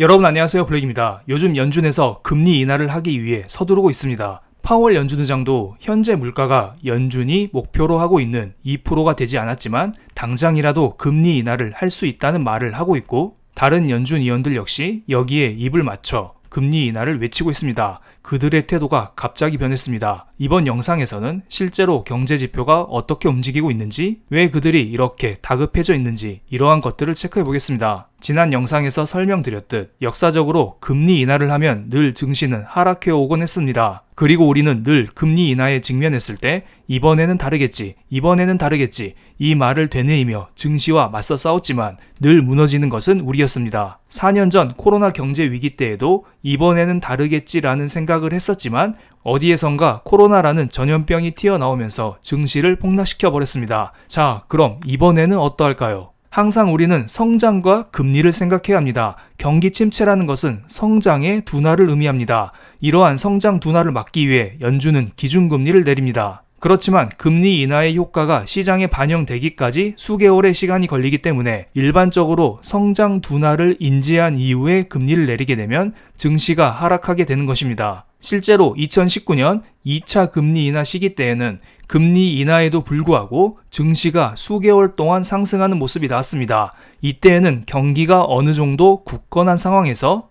여러분 안녕하세요, 블랙입니다. 요즘 연준에서 금리 인하를 하기 위해 서두르고 있습니다. 파월 연준 의장도 현재 물가가 연준이 목표로 하고 있는 2%가 되지 않았지만 당장이라도 금리 인하를 할 수 있다는 말을 하고 있고, 다른 연준 위원들 역시 여기에 입을 맞춰 금리 인하를 외치고 있습니다. 그들의 태도가 갑자기 변했습니다. 이번 영상에서는 실제로 경제 지표가 어떻게 움직이고 있는지, 왜 그들이 이렇게 다급해져 있는지 이러한 것들을 체크해 보겠습니다. 지난 영상에서 설명드렸듯 역사적으로 금리 인하를 하면 늘 증시는 하락해 오곤 했습니다. 그리고 우리는 늘 금리 인하에 직면했을 때 이번에는 다르겠지, 이번에는 다르겠지 이 말을 되뇌이며 증시와 맞서 싸웠지만 늘 무너지는 것은 우리였습니다. 4년 전 코로나 경제 위기 때에도 이번에는 다르겠지라는 생각을 했었지만 어디에선가 코로나라는 전염병이 튀어나오면서 증시를 폭락시켜 버렸습니다. 자, 그럼 이번에는 어떠할까요? 항상 우리는 성장과 금리를 생각해야 합니다. 경기 침체라는 것은 성장의 둔화를 의미합니다. 이러한 성장 둔화를 막기 위해 연준은 기준금리를 내립니다. 그렇지만 금리 인하의 효과가 시장에 반영되기까지 수개월의 시간이 걸리기 때문에 일반적으로 성장 둔화를 인지한 이후에 금리를 내리게 되면 증시가 하락하게 되는 것입니다. 실제로 2019년 2차 금리 인하 시기 때에는 금리 인하에도 불구하고 증시가 수개월 동안 상승하는 모습이 나왔습니다. 이때에는 경기가 어느 정도 굳건한 상황에서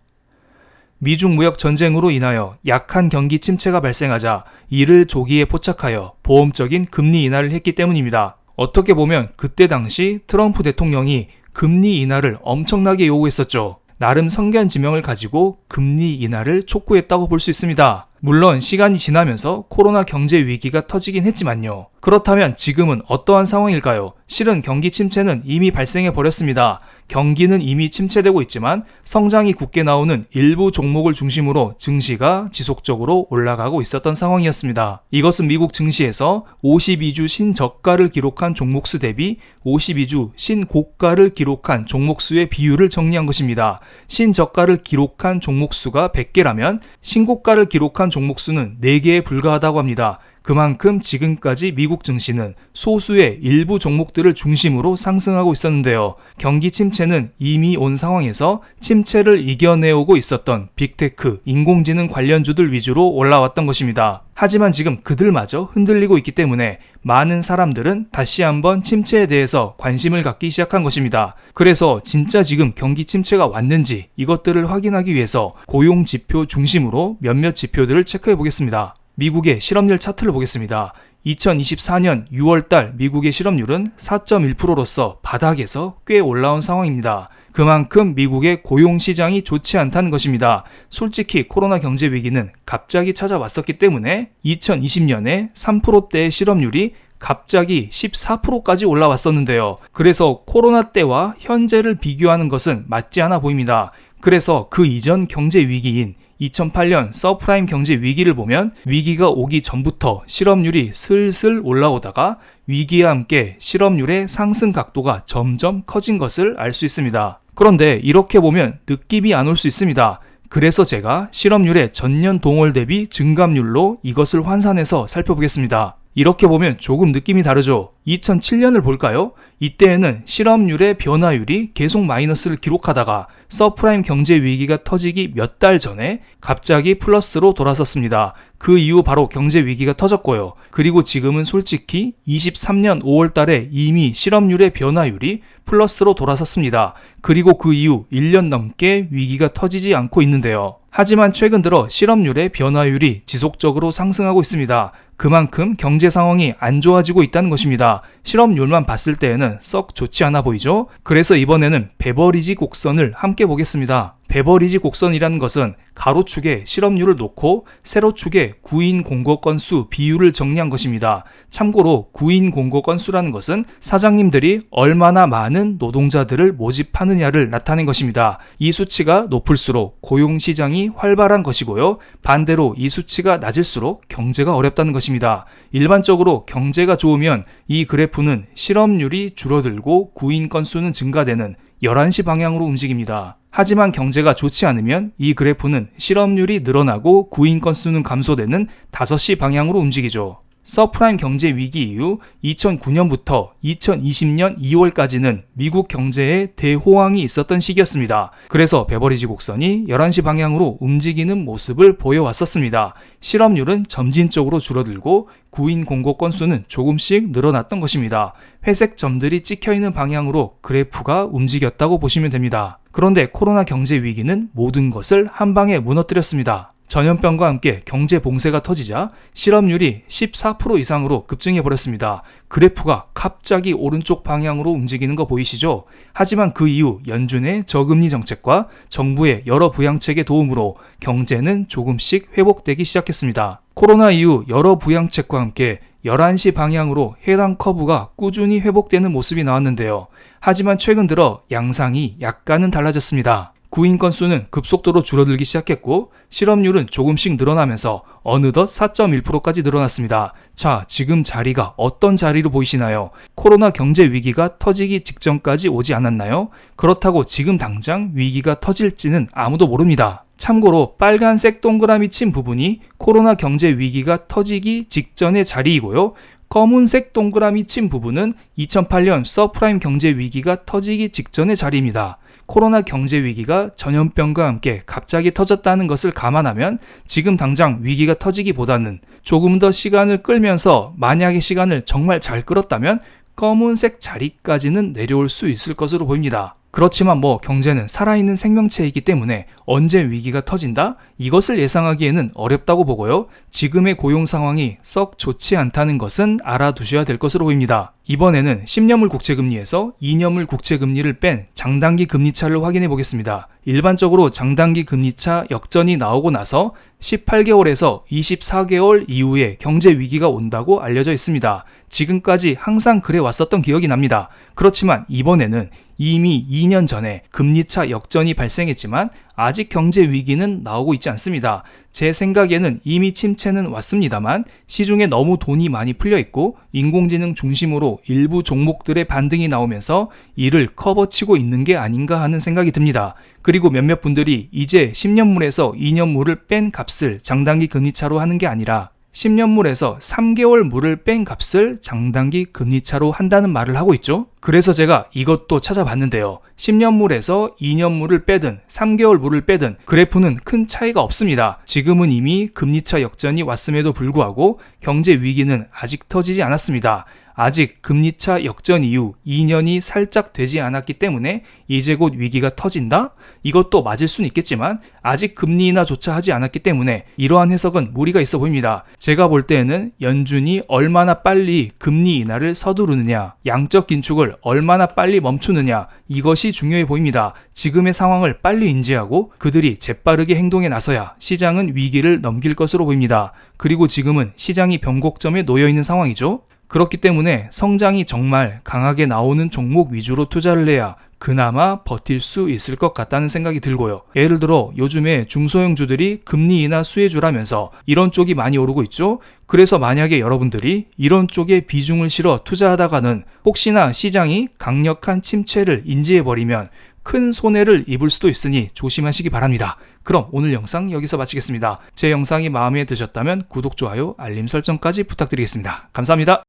미중 무역 전쟁으로 인하여 약한 경기 침체가 발생하자 이를 조기에 포착하여 보험적인 금리 인하를 했기 때문입니다. 어떻게 보면 그때 당시 트럼프 대통령이 금리 인하를 엄청나게 요구했었죠. 나름 성견 지명을 가지고 금리 인하를 촉구했다고 볼 수 있습니다. 물론 시간이 지나면서 코로나 경제 위기가 터지긴 했지만요. 그렇다면 지금은 어떠한 상황일까요? 실은 경기 침체는 이미 발생해 버렸습니다. 경기는 이미 침체되고 있지만 성장이 굳게 나오는 일부 종목을 중심으로 증시가 지속적으로 올라가고 있었던 상황이었습니다. 이것은 미국 증시에서 52주 신저가를 기록한 종목수 대비 52주 신고가를 기록한 종목수의 비율을 정리한 것입니다. 신저가를 기록한 종목수가 100개라면 신고가를 기록한 종목수는 4개에 불과하다고 합니다. 그만큼 지금까지 미국 증시는 소수의 일부 종목들을 중심으로 상승하고 있었는데요. 경기 침체는 이미 온 상황에서 침체를 이겨내오고 있었던 빅테크, 인공지능 관련주들 위주로 올라왔던 것입니다. 하지만 지금 그들마저 흔들리고 있기 때문에 많은 사람들은 다시 한번 침체에 대해서 관심을 갖기 시작한 것입니다. 그래서 진짜 지금 경기 침체가 왔는지 이것들을 확인하기 위해서 고용 지표 중심으로 몇몇 지표들을 체크해 보겠습니다. 미국의 실업률 차트를 보겠습니다. 2024년 6월달 미국의 실업률은 4.1%로서 바닥에서 꽤 올라온 상황입니다. 그만큼 미국의 고용시장이 좋지 않다는 것입니다. 솔직히 코로나 경제 위기는 갑자기 찾아왔었기 때문에 2020년에 3%대의 실업률이 갑자기 14%까지 올라왔었는데요. 그래서 코로나 때와 현재를 비교하는 것은 맞지 않아 보입니다. 그래서 그 이전 경제 위기인 2008년 서프라임 경제 위기를 보면 위기가 오기 전부터 실업률이 슬슬 올라오다가 위기와 함께 실업률의 상승 각도가 점점 커진 것을 알 수 있습니다. 그런데 이렇게 보면 느낌이 안 올 수 있습니다. 그래서 제가 실업률의 전년 동월 대비 증감률로 이것을 환산해서 살펴보겠습니다. 이렇게 보면 조금 느낌이 다르죠. 2007년을 볼까요? 이때에는 실업률의 변화율이 계속 마이너스를 기록하다가 서프라임 경제 위기가 터지기 몇 달 전에 갑자기 플러스로 돌아섰습니다. 그 이후 바로 경제 위기가 터졌고요. 그리고 지금은 솔직히 23년 5월 달에 이미 실업률의 변화율이 플러스로 돌아섰습니다. 그리고 그 이후 1년 넘게 위기가 터지지 않고 있는데요. 하지만 최근 들어 실업률의 변화율이 지속적으로 상승하고 있습니다. 그만큼 경제 상황이 안 좋아지고 있다는 것입니다. 실업률만 봤을 때에는 썩 좋지 않아 보이죠? 그래서 이번에는 베버리지 곡선을 함께 보겠습니다. 베버리지 곡선이라는 것은 가로축에 실업률을 놓고 세로축에 구인 공고 건수 비율을 정리한 것입니다. 참고로 구인 공고 건수라는 것은 사장님들이 얼마나 많은 노동자들을 모집하느냐를 나타낸 것입니다. 이 수치가 높을수록 고용시장이 활발한 것이고요. 반대로 이 수치가 낮을수록 경제가 어렵다는 것입니다. 일반적으로 경제가 좋으면 이 그래프는 실업률이 줄어들고 구인 건수는 증가되는 11시 방향으로 움직입니다. 하지만 경제가 좋지 않으면 이 그래프는 실업률이 늘어나고 구인 건수는 감소되는 5시 방향으로 움직이죠. 서프라임 경제 위기 이후 2009년부터 2020년 2월까지는 미국 경제에 대호황이 있었던 시기였습니다. 그래서 베버리지 곡선이 11시 방향으로 움직이는 모습을 보여왔었습니다. 실업률은 점진적으로 줄어들고 구인 공고 건수는 조금씩 늘어났던 것입니다. 회색 점들이 찍혀있는 방향으로 그래프가 움직였다고 보시면 됩니다. 그런데 코로나 경제 위기는 모든 것을 한 방에 무너뜨렸습니다. 전염병과 함께 경제 봉쇄가 터지자 실업률이 14% 이상으로 급증해 버렸습니다. 그래프가 갑자기 오른쪽 방향으로 움직이는 거 보이시죠? 하지만 그 이후 연준의 저금리 정책과 정부의 여러 부양책의 도움으로 경제는 조금씩 회복되기 시작했습니다. 코로나 이후 여러 부양책과 함께 11시 방향으로 해당 커브가 꾸준히 회복되는 모습이 나왔는데요. 하지만 최근 들어 양상이 약간은 달라졌습니다. 구인 건수는 급속도로 줄어들기 시작했고 실업률은 조금씩 늘어나면서 어느덧 4.1%까지 늘어났습니다. 자, 지금 자리가 어떤 자리로 보이시나요? 코로나 경제 위기가 터지기 직전까지 오지 않았나요? 그렇다고 지금 당장 위기가 터질지는 아무도 모릅니다. 참고로 빨간색 동그라미 친 부분이 코로나 경제 위기가 터지기 직전의 자리이고요. 검은색 동그라미 친 부분은 2008년 서프라임 경제 위기가 터지기 직전의 자리입니다. 코로나 경제 위기가 전염병과 함께 갑자기 터졌다는 것을 감안하면 지금 당장 위기가 터지기보다는 조금 더 시간을 끌면서 만약에 시간을 정말 잘 끌었다면 검은색 자리까지는 내려올 수 있을 것으로 보입니다. 그렇지만 경제는 살아있는 생명체이기 때문에 언제 위기가 터진다? 이것을 예상하기에는 어렵다고 보고요. 지금의 고용 상황이 썩 좋지 않다는 것은 알아두셔야 될 것으로 보입니다. 이번에는 10년물 국채금리에서 2년물 국채금리를 뺀 장단기 금리차를 확인해 보겠습니다. 일반적으로 장단기 금리차 역전이 나오고 나서 18개월에서 24개월 이후에 경제 위기가 온다고 알려져 있습니다. 지금까지 항상 그래 왔었던 기억이 납니다. 그렇지만 이번에는 이미 2년 전에 금리차 역전이 발생했지만 아직 경제 위기는 나오고 있지 않습니다. 제 생각에는 이미 침체는 왔습니다만 시중에 너무 돈이 많이 풀려 있고 인공지능 중심으로 일부 종목들의 반등이 나오면서 이를 커버치고 있는 게 아닌가 하는 생각이 듭니다. 그리고 몇몇 분들이 이제 10년물에서 2년물을 뺀 값을 장단기 금리차로 하는 게 아니라 10년물에서 3개월 물을 뺀 값을 장단기 금리차로 한다는 말을 하고 있죠. 그래서 제가 이것도 찾아봤는데요. 10년물에서 2년물을 빼든 3개월 물을 빼든 그래프는 큰 차이가 없습니다. 지금은 이미 금리차 역전이 왔음에도 불구하고 경제 위기는 아직 터지지 않았습니다. 아직 금리차 역전 이후 2년이 살짝 되지 않았기 때문에 이제 곧 위기가 터진다? 이것도 맞을 수는 있겠지만 아직 금리 인하조차 하지 않았기 때문에 이러한 해석은 무리가 있어 보입니다. 제가 볼 때에는 연준이 얼마나 빨리 금리 인하를 서두르느냐, 양적 긴축을 얼마나 빨리 멈추느냐, 이것이 중요해 보입니다. 지금의 상황을 빨리 인지하고 그들이 재빠르게 행동에 나서야 시장은 위기를 넘길 것으로 보입니다. 그리고 지금은 시장이 변곡점에 놓여 있는 상황이죠. 그렇기 때문에 성장이 정말 강하게 나오는 종목 위주로 투자를 해야 그나마 버틸 수 있을 것 같다는 생각이 들고요. 예를 들어 요즘에 중소형주들이 금리 인하 수혜주라면서 이런 쪽이 많이 오르고 있죠. 그래서 만약에 여러분들이 이런 쪽에 비중을 실어 투자하다가는 혹시나 시장이 강력한 침체를 인지해버리면 큰 손해를 입을 수도 있으니 조심하시기 바랍니다. 그럼 오늘 영상 여기서 마치겠습니다. 제 영상이 마음에 드셨다면 구독, 좋아요, 알림 설정까지 부탁드리겠습니다. 감사합니다.